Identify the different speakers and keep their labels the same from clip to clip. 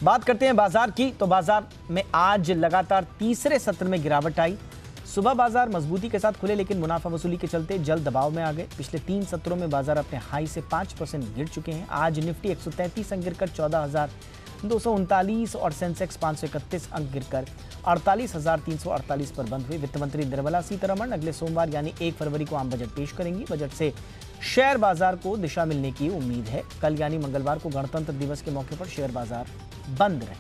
Speaker 1: बात करते हैं बाजार की, तो बाजार में आज लगातार तीसरे सत्र में गिरावट आई। सुबह बाजार मजबूती के साथ खुले, लेकिन मुनाफा वसूली के चलते जल्द दबाव में आ गए। पिछले 3 सत्रों में बाजार अपने हाई से 5% गिर चुके हैं। आज निफ्टी 133 अंक गिरकर 14,239 और सेंसेक्स 531 अंक गिरकर 48,348 पर बंद हुए। वित्त मंत्री निर्मला सीतारमण अगले सोमवार यानी 1 फरवरी को आम बजट पेश करेंगी। बजट से शेयर बाजार को दिशा मिलने की उम्मीद है। कल यानी मंगलवार को गणतंत्र दिवस के मौके पर शेयर बाजार बंद रहे।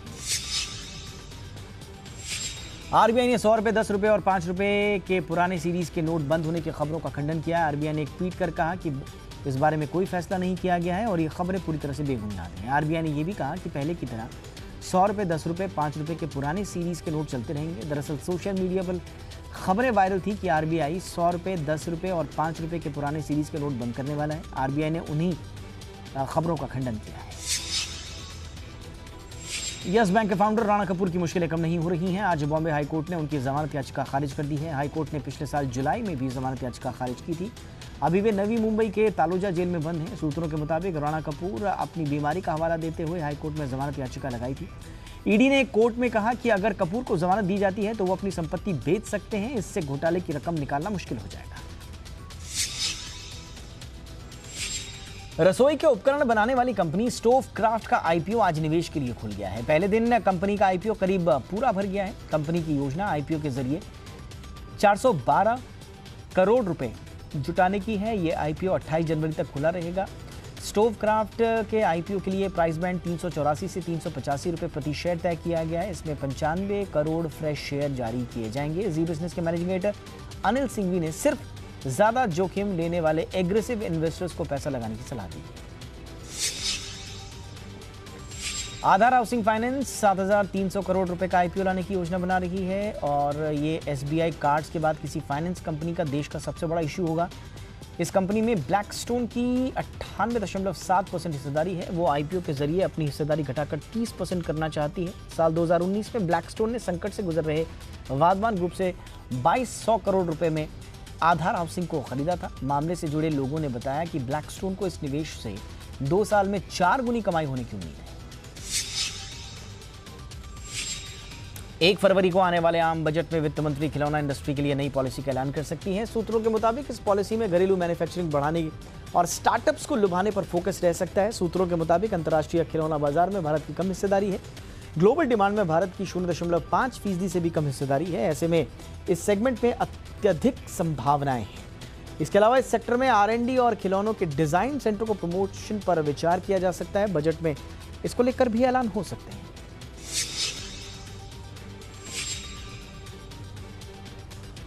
Speaker 1: आरबीआई ने 100 रुपए, 10 रुपए और 5 रुपए के पुराने सीरीज के नोट बंद होने की खबरों का खंडन किया। आरबीआई ने एक ट्वीट कर कहा कि इस बारे में कोई फैसला नहीं किया गया है और ये खबरें पूरी तरह से बेबुनियाद हैं। आरबीआई ने यह भी कहा कि पहले की तरह 100 रुपए, 10 रुपए, 5 रुपए के पुराने सीरीज के नोट चलते रहेंगे। दरअसल सोशल मीडिया पर खबरें वायरल थी कि आरबीआई 100 रुपए, 10 रुपए और 5 रुपए के पुराने सीरीज के नोट बंद करने वाला है। आरबीआई ने उन्हीं खबरों का खंडन किया है। यस बैंक के फाउंडर राणा कपूर की मुश्किलें कम नहीं हो रही हैं। आज बॉम्बे हाई कोर्ट ने उनकी जमानत याचिका खारिज कर दी है। हाई कोर्ट ने पिछले साल जुलाई में भी जमानत याचिका खारिज की थी। अभी वे नवी मुंबई के तालोजा जेल में बंद हैं। सूत्रों के मुताबिक राणा कपूर अपनी बीमारी का हवाला देते हुए हाई कोर्ट में जमानत याचिका लगाई थी। ईडी ने कोर्ट में कहा कि अगर कपूर को जमानत दी जाती है तो वो अपनी संपत्ति बेच सकते हैं। इससे घोटाले की रकम निकालना मुश्किल हो जाएगा। रसोई के उपकरण बनाने वाली कंपनी स्टोव क्राफ्ट का आईपीओ आज निवेश के लिए खुल गया है। पहले दिन कंपनी का आईपीओ करीब पूरा भर गया है। कंपनी की योजना आईपीओ के जरिए 412 करोड़ रुपए जुटाने की है। यह आईपीओ 28 जनवरी तक खुला रहेगा। स्टोव क्राफ्ट के आईपीओ के लिए प्राइस बैंड 384 से 385 रुपए प्रति शेयर तय किया गया है। इसमें 95 करोड़ फ्रेश शेयर जारी किए जाएंगे। जी बिजनेस के मैनेजिंग एडिटर अनिल सिंघवी ने सिर्फ ज्यादा जोखिम लेने वाले एग्रेसिव इन्वेस्टर्स को पैसा लगाने की सलाह दी है। आधार हाउसिंग फाइनेंस 7,300 करोड़ रुपए का आईपीओ लाने की योजना बना रही है और ये एसबीआई कार्ड्स के बाद किसी फाइनेंस कंपनी का देश का सबसे बड़ा इश्यू होगा। इस कंपनी में ब्लैकस्टोन की 98.7% हिस्सेदारी है। वो आईपीओ के जरिए अपनी हिस्सेदारी घटाकर 30% करना चाहती है। साल 2019 में ब्लैकस्टोन ने संकट से गुजर रहे वाधवान ग्रुप से 2200 करोड़ रुपए में आधार हाउसिंग को खरीदा था। मामले से जुड़े लोगों ने बताया कि ब्लैकस्टोन को इस निवेश से 2 साल में 4 गुनी कमाई होने की उम्मीद है। 1 फरवरी को आने वाले आम बजट में वित्त मंत्री खिलौना इंडस्ट्री के लिए नई पॉलिसी का ऐलान कर सकती हैं। सूत्रों के मुताबिक इस पॉलिसी में घरेलू मैन्युफैक्चरिंग बढ़ाने और स्टार्टअप्स को लुभाने पर फोकस रह सकता है। सूत्रों के मुताबिक अंतर्राष्ट्रीय खिलौना बाजार में भारत की कम हिस्सेदारी है। ग्लोबल डिमांड में भारत की 0.5% से भी कम हिस्सेदारी है। ऐसे में इस सेगमेंट में अत्यधिक संभावनाएं हैं। इसके अलावा इस सेक्टर में R&D और खिलौनों के डिजाइन सेंटर को प्रमोशन पर विचार किया जा सकता है। बजट में इसको लेकर भी ऐलान हो सकते हैं।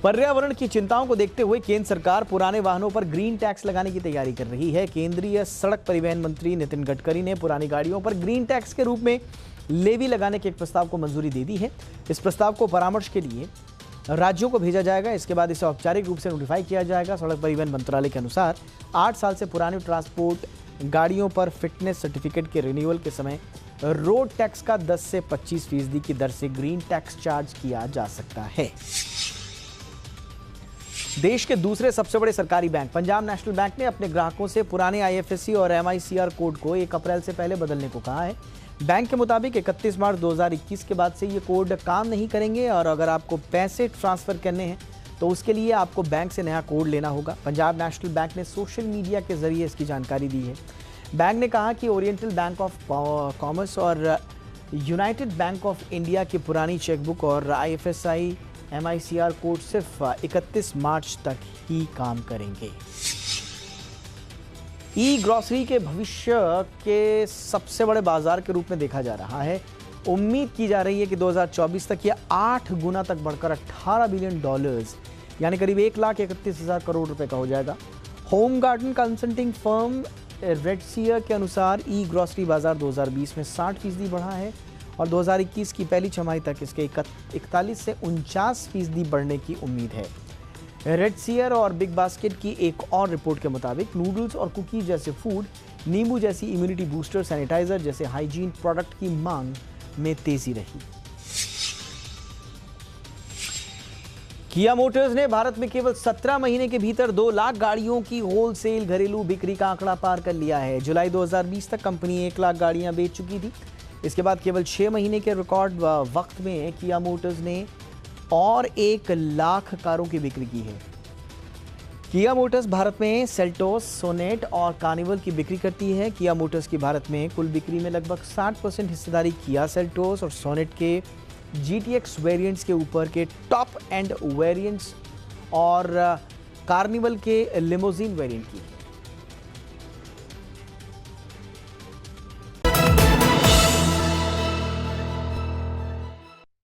Speaker 1: पर्यावरण की चिंताओं को देखते हुए केंद्र सरकार पुराने वाहनों पर ग्रीन टैक्स लगाने की तैयारी कर रही है। केंद्रीय सड़क परिवहन मंत्री नितिन गडकरी ने पुरानी गाड़ियों पर ग्रीन टैक्स के रूप में लेवी लगाने के एक प्रस्ताव को मंजूरी दे दी है। इस प्रस्ताव को परामर्श के लिए राज्यों को भेजा जाएगा। इसके बाद इसे औपचारिक रूप से नोटिफाई किया जाएगा। सड़क परिवहन मंत्रालय के अनुसार 8 साल से पुरानी ट्रांसपोर्ट गाड़ियों पर फिटनेस सर्टिफिकेट के रिन्यूअल के समय रोड टैक्स का 10 से 25% की दर से ग्रीन टैक्स चार्ज किया जा सकता है। देश के दूसरे सबसे बड़े सरकारी बैंक पंजाब नेशनल बैंक ने अपने ग्राहकों से पुराने आईएफएससी और MICR कोड को 1 अप्रैल से पहले बदलने को कहा है। बैंक के मुताबिक 31 मार्च 2021 के बाद से ये कोड काम नहीं करेंगे और अगर आपको पैसे ट्रांसफर करने हैं तो उसके लिए आपको बैंक से नया कोड लेना होगा। पंजाब नेशनल बैंक ने सोशल मीडिया के जरिए इसकी जानकारी दी है। बैंक ने कहा कि ओरिएंटल बैंक ऑफ कॉमर्स और यूनाइटेड बैंक ऑफ इंडिया की पुरानी चेकबुक और IFSI MICR कोड सिर्फ 31 मार्च तक ही काम करेंगे। ई ग्रोसरी के भविष्य के सबसे बड़े बाजार के रूप में देखा जा रहा है। उम्मीद की जा रही है कि 2024 तक यह 8 गुना तक बढ़कर $18 बिलियन यानी करीब 1,31,000 करोड़ रुपए का हो जाएगा। होम गार्डन कंसल्टिंग फर्म रेडसीयर के अनुसार ई ग्रोसरी बाजार 2020 में 60% बढ़ा है और 2021 की पहली छमाही तक इसके 41 से 49% बढ़ने की उम्मीद है। रेडसीयर और बिग बास्केट की एक और रिपोर्ट के मुताबिक नूडल्स और कुकीज जैसे फूड, नींबू जैसी इम्यूनिटी बूस्टर, सैनिटाइजर जैसे हाइजीन प्रोडक्ट की मांग में तेजी रही। किया मोटर्स ने भारत में केवल 17 महीने के भीतर 2 लाख गाड़ियों की होलसेल घरेलू बिक्री का आंकड़ा पार कर लिया है। जुलाई 2020 तक कंपनी 1 लाख गाड़ियां बेच चुकी थी। इसके बाद केवल 6 महीने के रिकॉर्ड वक्त में किया मोटर्स ने और 1 लाख कारों की बिक्री की है। किया मोटर्स भारत में सेल्टोस, सोनेट और कार्निवल की बिक्री करती है। किया मोटर्स की भारत में कुल बिक्री में लगभग 60% हिस्सेदारी किया सेल्टोस और सोनेट के GTX वेरिएंट्स के ऊपर के टॉप एंड वेरिएंट्स और कार्निवल के लिमोजिन वेरिएंट की।